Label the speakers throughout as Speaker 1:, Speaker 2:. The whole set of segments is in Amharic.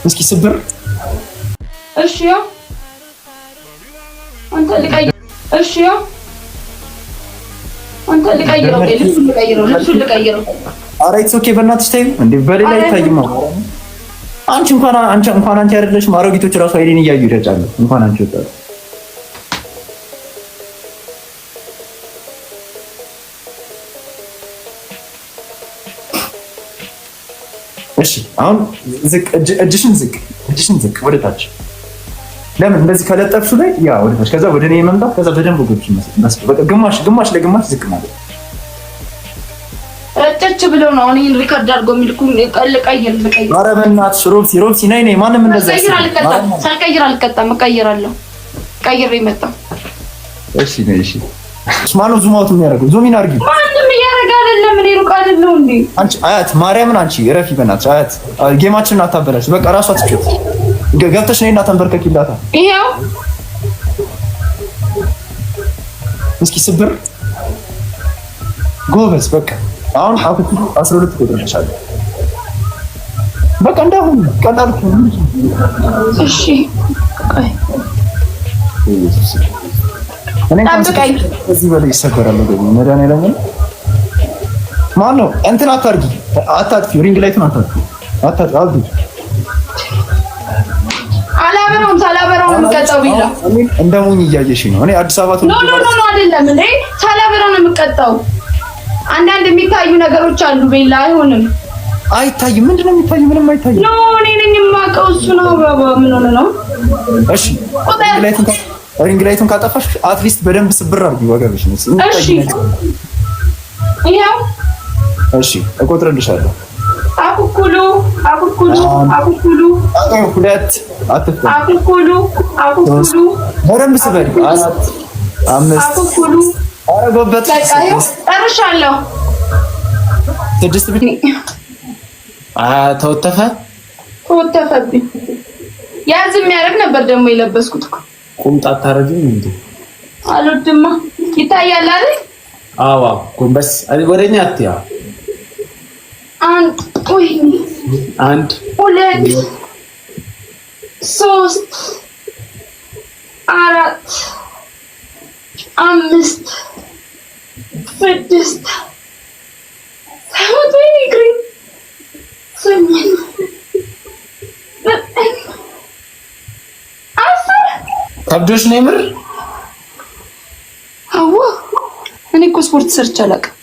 Speaker 1: እስኪ ስብር
Speaker 2: እሺ ያው አንተ ልቀይር እሺ ያው አንተ ልቀይረው ልብሱን ልቀይረው
Speaker 1: ኧረ ኢትስ ኦኬ በእናትሽ ተይው እንዴ በሌላ አይታይም አንቺ እንኳን አንቺ አይደለሽም አሮጊቶች ራሱ አይኔን እያዩ ይረጫሉ እንኳን አንቺ ወጣት እሺ አሁን እጅሽን ዝቅ ወደ ታች ለምን እንደዚህ ከለጠፍሽ ላይ ያ ወደ ታች ከዛ ወደ እኔ መምጣት ከዛ በደንብ ጎብሽ መስል በቃ ግማሽ ለግማሽ ዝቅ ማለት
Speaker 2: ረጨች ብለው ነው እኔን ሪከርድ አድርጎ የሚልኩኝ ቀይር
Speaker 1: ኧረ በእናትሽ ሮብሲ ነይ ማንም እንደዛ
Speaker 2: ሳልቀይር አልቀጣም እቀይራለሁ ቀይሬ መጣ
Speaker 1: እሺ ነይ እሺ ማነው ዙም አውት የሚያደርገው ዙም ኢን አድርጊ
Speaker 2: ማንም እያደረገ አይደለም እኔ ሩቅ አይደለም እንዴ
Speaker 1: አንቺ አያት ማርያምን አንቺ ረፊ በእናትሽ አያት ጌማችንን አታበላሽ በቃ ራሷ ትችት ገብተሽ ነይና ተንበርከኪላታ
Speaker 2: ይሄው
Speaker 1: እስኪ ስብር ጎበዝ በቃ አሁን አኩት 12 ቁጥር ተሻለ በቃ እንዳሁን ቀላል
Speaker 2: እሺ
Speaker 1: እኔ ታምጣይ እዚህ በላይ ይሰበራል ነው መድኃኒዓለም ማነው እንትን አታጥፊ ሪንግ ላይቱን አታጥፊ
Speaker 2: ሳላበራው ነው የምቀጣው ቢላ
Speaker 1: እንደሙኝ እያየሽ ነው እኔ አዲስ አበባ
Speaker 2: ኖ አይደለም እንዴ ሳላበራው ነው የምቀጣው አንዳንድ የሚታዩ ነገሮች አሉ ቢላ አይሆንም
Speaker 1: አይታይም ምንድነው የሚታየው ምንም አይታይም
Speaker 2: ኖ እኔ ነኝ የማውቀው እሱ ነው ምን ሆነ ነው
Speaker 1: እሺ ሪንግ ላይቱን ካጠፋሽ አትሊስት በደንብ ስብር አድርጊ ወገብሽ ነው
Speaker 2: እሺ ይሄው
Speaker 1: እሺ እቆጥርልሻለሁ
Speaker 2: አኩኩሉ
Speaker 1: ሁለት አትፍታ
Speaker 2: አኩኩሉ
Speaker 1: በደንብ ስበሪ አራት አምስት
Speaker 2: አኩኩሉ
Speaker 1: አረጎበት
Speaker 2: ጨርሻለሁ
Speaker 1: ስድስት ብቻ ተወተፈብኝ
Speaker 2: ያዝ የሚያደርግ ነበር ደግሞ የለበስኩት እኮ
Speaker 1: ቁምጣ አታረጊም እንዴ
Speaker 2: አልወድማ ይታያል አይደል
Speaker 1: አዋ ጎንበስ ወደኛ አትያ አንድ
Speaker 2: ሁለት ሶስት አራት አምስት ስድስት ሰባት
Speaker 1: ከብዶሽ ነው የምር
Speaker 2: አዎ እኔ እኮ ስፖርት ሰርቼ አላውቅም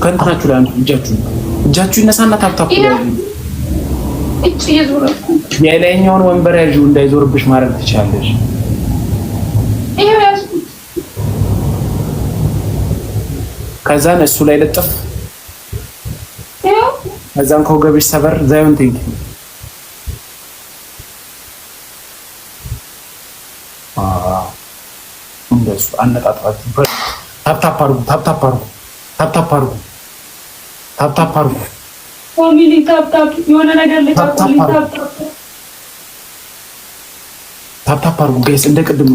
Speaker 1: ከእንትናችሁ ላይ እጃችሁ ይነሳና ታፕታፕ የላይኛውን ወንበር ያዥው እንዳይዞርብሽ ማድረግ ትችላለሽ ከዛን እሱ ላይ ለጥፍ ከዛን ከወገብሽ ሰበር ዛዩን ቲንክ እንደሱ አነጣጥራችሁ ታፕታፕ አድርጉ
Speaker 2: ፋሚሊ ታፕታፕ የሆነ ነገር ለታፕታፕ
Speaker 1: ጋይስ እንደቀድሙ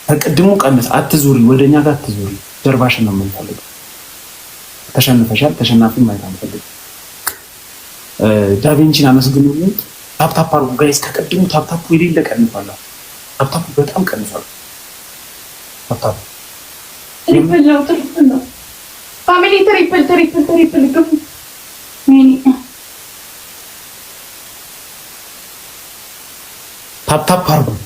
Speaker 1: ከቀድሙ ቀንስ አትዙሪ ወደኛ ጋር አትዙሪ ጀርባሽን ነው የምንፈልገው ተሸንፈሻል ተሸናፊ ማየት አንፈልግም ዳቪንቺን አመስግኑልኝ ታፕታፕ አድርጉ ጋይስ። ከቀድሙ ታፕታፑ የሌለ ቀንሷል። ታፕታፑ በጣም ቀንሷል። ታፕታፕ
Speaker 2: ትሪፕል ነው ፋሚሊ ትሪፕል ግቡ።
Speaker 1: ታፕታፕ አድርጉ።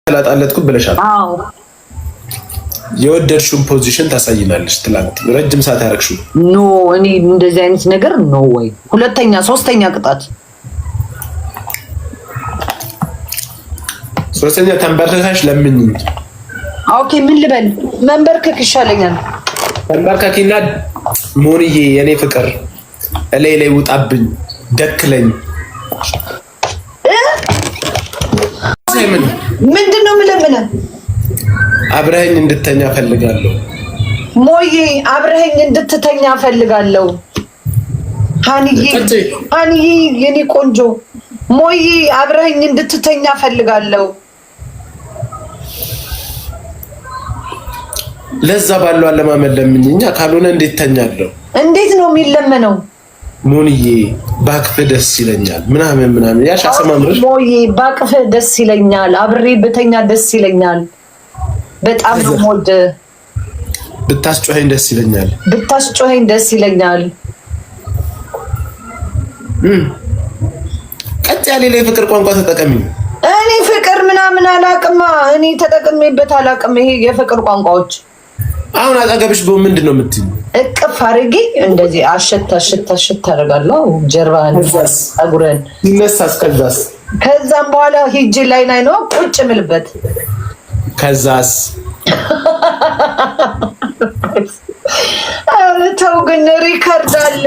Speaker 1: ላጣለትኩ ብለሻል።
Speaker 3: አዎ
Speaker 1: የወደድሽውን ፖዚሽን ታሳይናለሽ። ትላንት ረጅም ሰዓት ያረክሽው
Speaker 3: ኖ እኔ እንደዚህ አይነት ነገር ኖ ወይ ሁለተኛ ሶስተኛ ቅጣት
Speaker 1: ሶስተኛ ተንበርከካሽ ለምን?
Speaker 3: ኦኬ ምን ልበል? መንበርከክ ይሻለኛል።
Speaker 1: ተንበርከኪና ሞንዬ የኔ ፍቅር እላይ ላይ ውጣብኝ ደክለኝ
Speaker 3: ምንድነው የምለምነው?
Speaker 1: አብረኸኝ እንድተኛ ፈልጋለሁ።
Speaker 3: ሞዬ አብረኸኝ እንድትተኛ ፈልጋለሁ። ሃኒዬ የኔ ቆንጆ ሞዬ አብረኸኝ እንድትተኛ ፈልጋለሁ።
Speaker 1: ለዛ ባለው አለማመን ለምኝኛ፣ ካልሆነ እንዴት ተኛለሁ?
Speaker 3: እንዴት ነው የሚለመነው?
Speaker 1: ሞንዬ ባክፍ ደስ ይለኛል ምናምን ያሽ አሰማምረሽ።
Speaker 3: ሞዬ ባክፍ ደስ ይለኛል፣ አብሬ በተኛ ደስ ይለኛል። በጣም ነው ሞድ
Speaker 1: ብታስጮኸኝ ደስ ይለኛል፣
Speaker 3: ብታስጮኸኝ ደስ ይለኛል።
Speaker 1: ቀጥ ያለ ላይ ፍቅር ቋንቋ ተጠቀሚ።
Speaker 3: እኔ ፍቅር ምናምን አላቅማ፣ እኔ ተጠቅሜበት አላቅም። ይሄ የፍቅር ቋንቋዎች
Speaker 1: አሁን አጠገብሽ ቢሆን ምንድን ነው የምትይኝ?
Speaker 3: እቅፍ አድርጌ እንደዚህ አሸት አደርጋለሁ። ጀርባህን፣ ፀጉርህን
Speaker 1: ይነሳስ።
Speaker 3: ከዛም በኋላ ሂጅ ላይ ነው ቁጭ ምልበት።
Speaker 1: ከዛስ
Speaker 3: ተው ግን ሪከርድ አለ።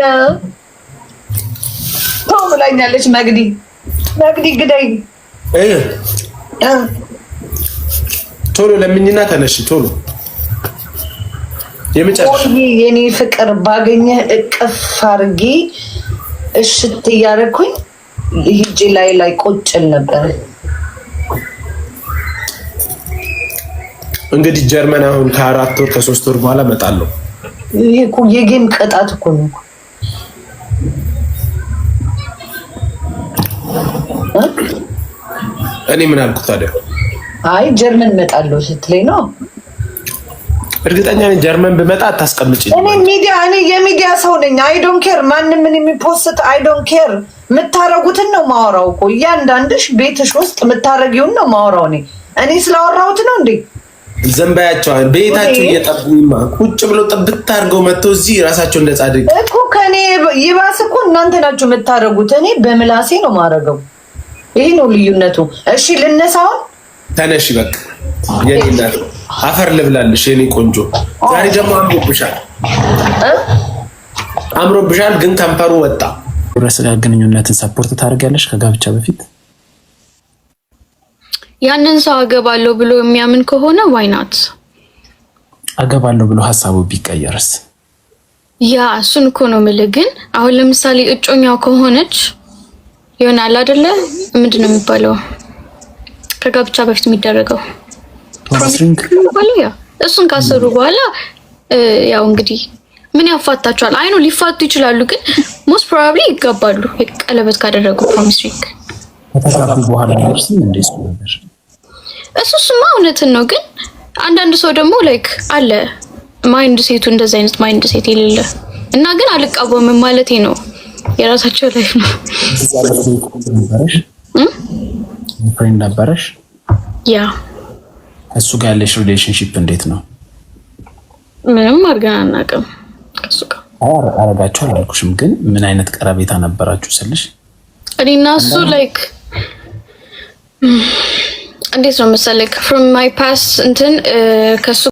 Speaker 3: ተው ብላኛለች መግዲ ግዳይ።
Speaker 1: ቶሎ ለምኝና ተነሽ ቶሎ። የመጨረሻ
Speaker 3: የኔ ፍቅር ባገኘህ እቅፍ አድርጌ እሽት እያደረኩኝ ሂጅ ላይ ቁጭል ነበር።
Speaker 1: እንግዲህ ጀርመን አሁን ከ4 ወር ከ3 ወር በኋላ እመጣለሁ።
Speaker 3: ይሄ እኮ የጌም ቅጣት እኮ ነው።
Speaker 1: እኔ ምን አልኩት ታዲያ?
Speaker 3: አይ ጀርመን እመጣለሁ ስትለኝ ነው።
Speaker 1: እርግጠኛ ነኝ ጀርመን ብመጣ አታስቀምጪኝ።
Speaker 3: እኔ የሚዲያ ሰው ነኝ። አይ ዶንት ኬር ማንም ምን የሚፖስት አይ ዶንት ኬር። የምታረጉትን ነው ማወራው እኮ እያንዳንድሽ ቤትሽ ውስጥ የምታረጊውን ነው ማወራው። እኔ ስላወራሁት ነው እንዴ?
Speaker 1: ዘንባያቸው ቤታቸው እየጠቡኝማ ቁጭ ብሎ ጥብት አድርገው መጥተው እዚህ ራሳቸው እንደ ጻድቅ
Speaker 3: እኮ ከኔ ይባስ እኮ እናንተ ናችሁ የምታረጉት። እኔ በምላሴ ነው ማረገው። ይሄ ነው ልዩነቱ። እሺ ልነሳውን
Speaker 1: ተነሽ በቃ የኔ እናት አፈር ልብላልሽ የኔ ቆንጆ። ዛሬ ደግሞ አምሮብሻል ግን ከንፈሩ ወጣ።
Speaker 4: የስጋ ግንኙነትን ሰፖርት ታደርጊያለሽ ከጋብቻ በፊት?
Speaker 5: ያንን ሰው አገባለሁ ብሎ የሚያምን ከሆነ ዋይናት
Speaker 4: አገባለሁ ብሎ ሀሳቡ ቢቀየርስ?
Speaker 5: ያ እሱን እኮ ነው የምልህ። ግን አሁን ለምሳሌ እጮኛው ከሆነች ይሆናል አይደለ? ምንድነው የሚባለው ከጋብቻ በፊት የሚደረገው ያ እሱን ካሰሩ በኋላ ያው እንግዲህ ምን ያፋታቸዋል? አይ ነው ሊፋቱ ይችላሉ፣ ግን ሞስት ፕሮባብሊ ይጋባሉ ቀለበት ካደረጉ ፕሮሚስ ሪንግ
Speaker 4: ከተጋቡ በኋላ ነው እንደሱ ነገር።
Speaker 5: እሱማ እውነትን ነው፣ ግን አንዳንድ ሰው ደግሞ ላይክ አለ ማይንድ ሴቱ እንደዛ አይነት ማይንድ ሴት የሌለ እና ግን አልቃወምም ማለቴ ነው። የራሳቸው ላይፍ ነው።
Speaker 4: ፍሬንድ ነበረሽ?
Speaker 5: ያ
Speaker 4: እሱ ጋር ያለሽ ሪሌሽንሺፕ እንዴት ነው?
Speaker 5: ምንም አድርገን አናውቅም ከሱ ጋር።
Speaker 4: አረጋችሁ አላልኩሽም፣ ግን ምን አይነት ቀረቤታ ነበራችሁ ስልሽ
Speaker 5: እኔና እሱ ላይክ እንዴት ነው መሰለክ from my past እንትን ከሱ